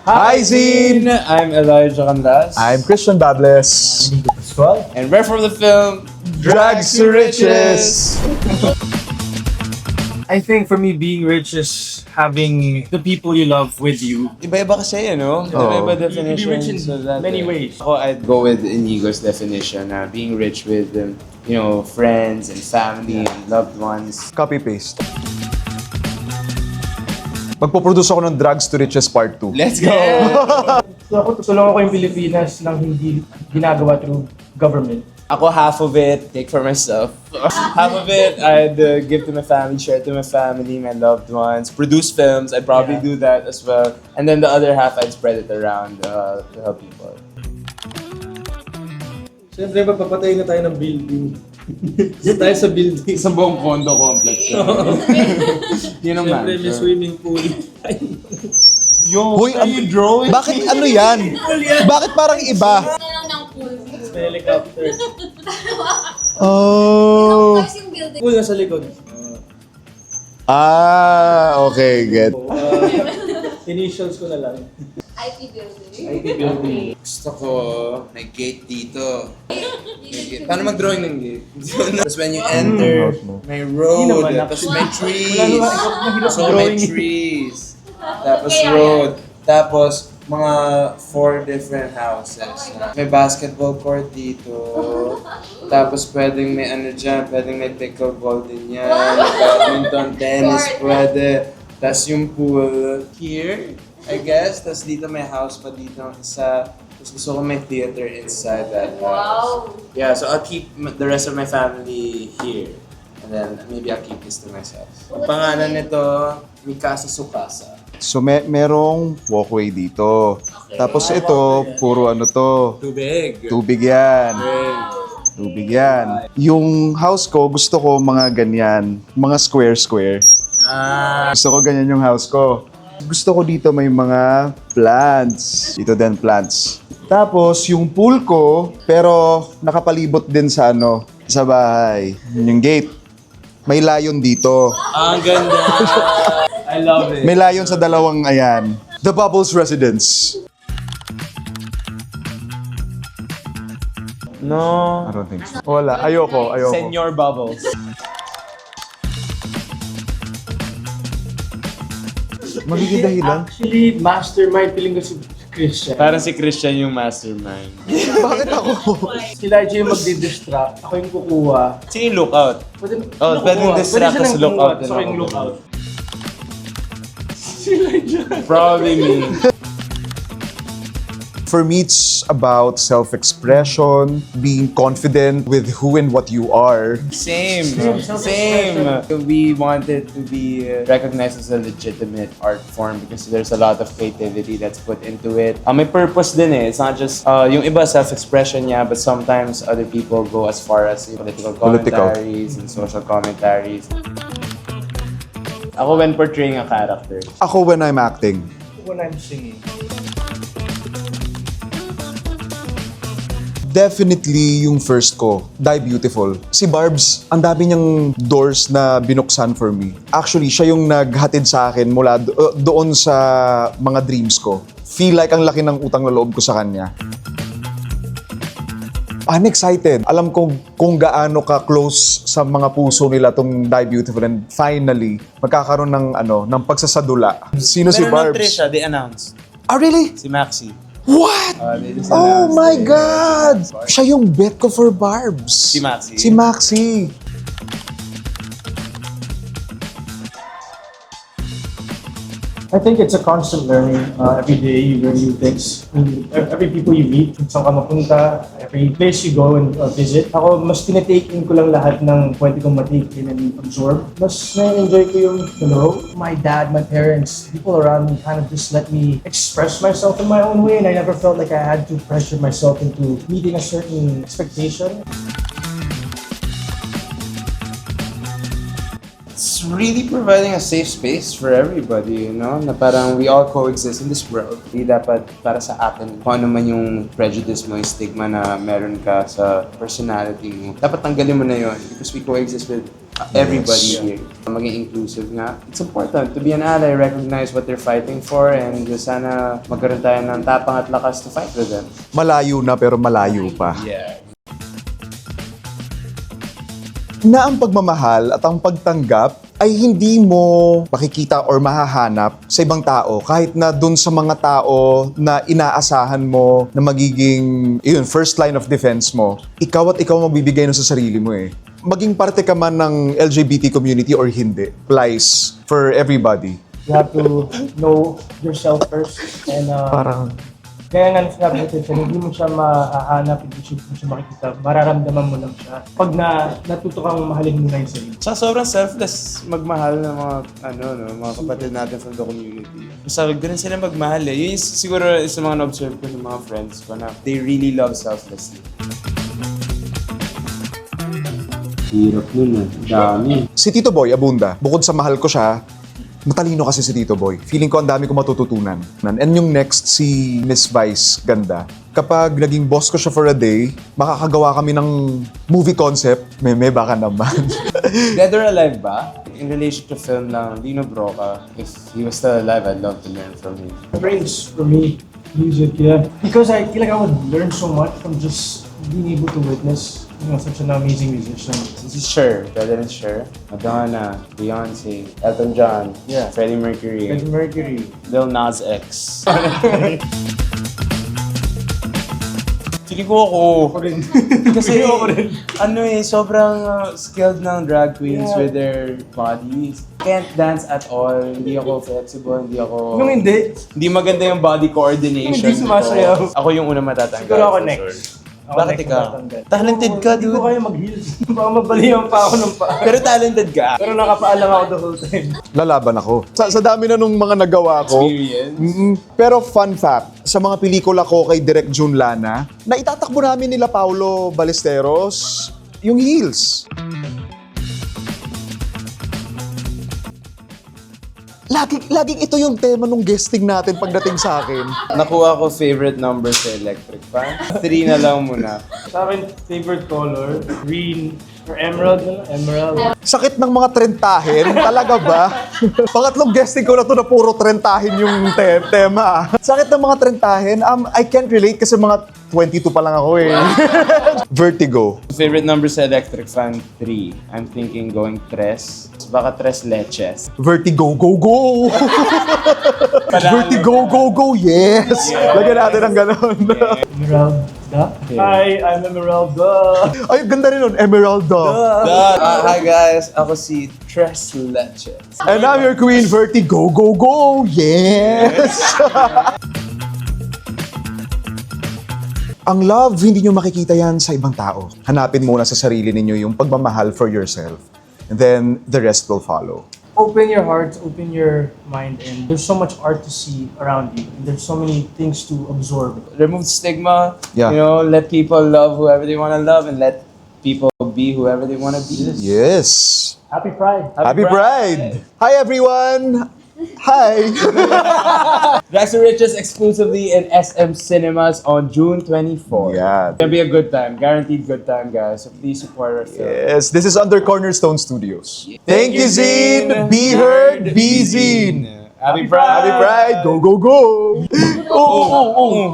Hi, Zine! I'm Elijah Canlas. I'm Christian Bables. And we're from the film Drags to Riches! I think for me, being rich is having the people you love with you. Iba-iba kasi, no? Oo. Iba-iba You can be rich in definitions of that. many ways. Ako, I'd go with Inigo's definition, being rich with, friends and family and loved ones. Copy-paste. Magpo-produce ako ng Drags to Riches Part 2. Let's go! So ako, tutulong ako yung Pilipinas nang hindi ginagawa through government. Ako, half of it, take for myself. Half of it, I'd give to my family, share to my family, my loved ones. Produce films, I'd probably do that as well. And then the other half, I'd spread it around to help people. Siyempre, magpapatay na tayo ng building. Doon tayo sa building. Sa buong condo complex. Yun ang Siyempre, may swimming pool. Yo, Hoy, are you drawing? Bakit ano yan? Bakit parang iba? lang ng pool. May helicopter. Oh. Tapos yung building. Pool na sa likod. Okay, get. Initials ko na lang. IP building. IT building. Gusto ko, may gate dito. May gate. Paano mag-drawing ng gate? Tapos when you enter, may road. naman, Tapos may trees. Mahirap So may drawing. trees. Tapos road. Tapos mga 4 different houses. May basketball court dito. Tapos pwedeng may ano dyan, pwedeng may pickleball din yan. Badminton, tennis, pwede. Tapos yung pool here, I guess. Tapos dito may house pa dito isa. Tapos gusto ko may theater inside that house. Wow. Yeah, so I'll keep the rest of my family here. And then maybe I'll keep this to myself. Ang pangalan nito, Mikasa Sukasa. So merong walkway dito. Tapos ito, puro ano to. Tubig. Tubig yan. Tubig yan. Yung house ko, gusto ko mga ganyan. Mga square-square. Gusto ko ganyan yung house ko. Gusto ko dito may mga plants. Dito din plants. Tapos yung pool ko, pero nakapalibot din sa sa bahay. Yung gate. May layon dito. Ang ganda. I love it. May layon sa dalawang ayan. The Bubbles Residence. No. I don't think so. Wala. Ayoko. Senor Bubbles. Magiging dahilan. Actually, mastermind feeling ko si Christian. Parang si Christian yung mastermind. Bakit ako? Si Elijah yung magdi-distract, ako yung kukuha. Sino yung lookout? pwedeng distract Pwede tas siya lookout lookout, din so ako. yung lookout. Probably me. For me, it's about self-expression, being confident with who and what you are. Same. We wanted to be recognized as a legitimate art form because there's a lot of creativity that's put into it. May purpose din eh. It's not just, yung iba self-expression niya, but sometimes other people go as far as political commentaries and social commentaries. Ako when portraying a character. Ako when I'm acting. When I'm singing. Definitely yung first ko, Die Beautiful. Si Barbs, ang dami niyang doors na binuksan for me. Actually, siya yung naghatid sa akin mula doon sa mga dreams ko. Feel like ang laki ng utang na loob ko sa kanya. I'm excited. Alam ko kung gaano ka-close sa mga puso nila tong Die Beautiful and finally, magkakaroon ng pagsasadula. Sino si Barbs? Trisha, they announced. Ah, really? Si Maxi. What? They just Oh announced my it. God! Siya yung bet ko for Barbs. Si Maxi. Si Maxi. I think it's a constant learning. Every day you learn new things. Every people you meet, kung saan ka mapunta, every place you go and visit. Ako, mas tinitake in ko lang lahat ng pwede kong matake in and absorb. Mas na-enjoy ko yung, my dad, my parents, people around me kind of just let me express myself in my own way and I never felt like I had to pressure myself into meeting a certain expectation. It's really providing a safe space for everybody, na parang we all coexist in this world. Hindi dapat para sa atin kung ano man yung prejudice mo, yung stigma na meron ka sa personality mo. Dapat tanggalin mo na yon because we coexist with everybody here. Maging inclusive nga. It's important to be an ally, recognize what they're fighting for, and sana magkaroon tayo ng tapang at lakas to fight with them. Malayo na pero malayo pa. Yeah. Na ang pagmamahal at ang pagtanggap ay hindi mo makikita or mahahanap sa ibang tao kahit na dun sa mga tao na inaasahan mo na magiging first line of defense mo. Ikaw at ikaw magbibigay nun sa sarili mo eh. Maging parte ka man ng LGBT community or hindi, applies for everybody. You have to know yourself first. And kaya nga sinabi natin, hindi mo siya mahahanap, hindi mo siya makikita, mararamdaman mo lang siya. Pag natuto kang mahalin muna yung sarili. Sa sobrang selfless magmahal ng mga kapatid natin from the community. Basta ganun sila magmahal eh. Yun yung siguro sa mga na-observe ko ng mga friends ko na they really love selflessly. Hirap nun dami. Si Tito Boy Abunda, bukod sa mahal ko siya, matalino kasi si Tito Boy. Feeling ko ang dami ko matututunan. And yung next, si Miss Vice Ganda. Kapag naging boss ko siya for a day, makakagawa kami ng movie concept. Meme, baka naman. Dead or alive ba? In relation to film ng Lino Broca, if he was still alive, I'd love to learn from him. Brains for me, music, yeah. Because I feel like I would learn so much from just being able to witness, such an amazing musician. This is Cher, President Cher, Madonna, Beyonce, Elton John, Freddie Mercury, Freddie Mercury. Lil Nas X. Feeling ko ako. Kasi sobrang skilled ng drag queens with their bodies. Can't dance at all. Hindi ako flexible, hindi ako... Nung hindi, Hindi maganda yung body coordination. Hindi sumasayaw. Ako yung una matatanggal. siguro ako for next. sure. Ako Bakit next ikaw? matatanggal. Talented ka, Hindi ko dude. kaya mag-heels. Baka mabalihan pa ako ng paa. Pero talented ka. Pero nakapaalam ako the whole time. Lalaban ako. Sa dami na nung mga nagawa ko. Experience. Pero fun fact, sa mga pelikula ko kay Direk Jun Lana, na itatakbo namin nila Paulo Ballesteros yung heels. Laging ito yung tema nung guesting natin pagdating sa akin. Nakuha ko favorite number sa electric fan. 3 na lang muna. Sa akin, favorite color, green or emerald na lang. Emerald. Sakit ng mga trentahin, talaga ba? Pangatlong guesting ko na to na puro trentahin yung tema. Sakit ng mga trentahin, I can't relate kasi mga 22 pa lang ako eh. Vertigo. Favorite number sa electric fan, 3. I'm thinking going 3. Baka 3 leches. Vertigo, go, go! Vertigo, go, go, yes! Lagyan natin ng ganon. Emeralda. Hi, I'm Emeralda. Ay, ganda rin nun, Emeralda. Hi guys, ako si 3 leches. And I'm your queen, Vertigo, go, go, yes! Ang love, hindi nyo makikita yan sa ibang tao. Hanapin muna sa sarili ninyo yung pagmamahal for yourself. And then, the rest will follow. Open your heart, open your mind, and there's so much art to see around you. And there's so many things to absorb. Remove stigma, Yeah. let people love whoever they want to love and let people be whoever they want to be. Yes! Happy Pride! Happy Pride! Hi, everyone! Hi! Rags to Riches exclusively in SM Cinemas on June 24. Yeah. It's gonna be a good time, guaranteed good time, guys. So please support our film. Yes, this is under Cornerstone Studios. Thank you, Zine! Be heard, be Zine! Happy Pride! Happy Pride! Go, go, go! Oh, oh, oh, oh.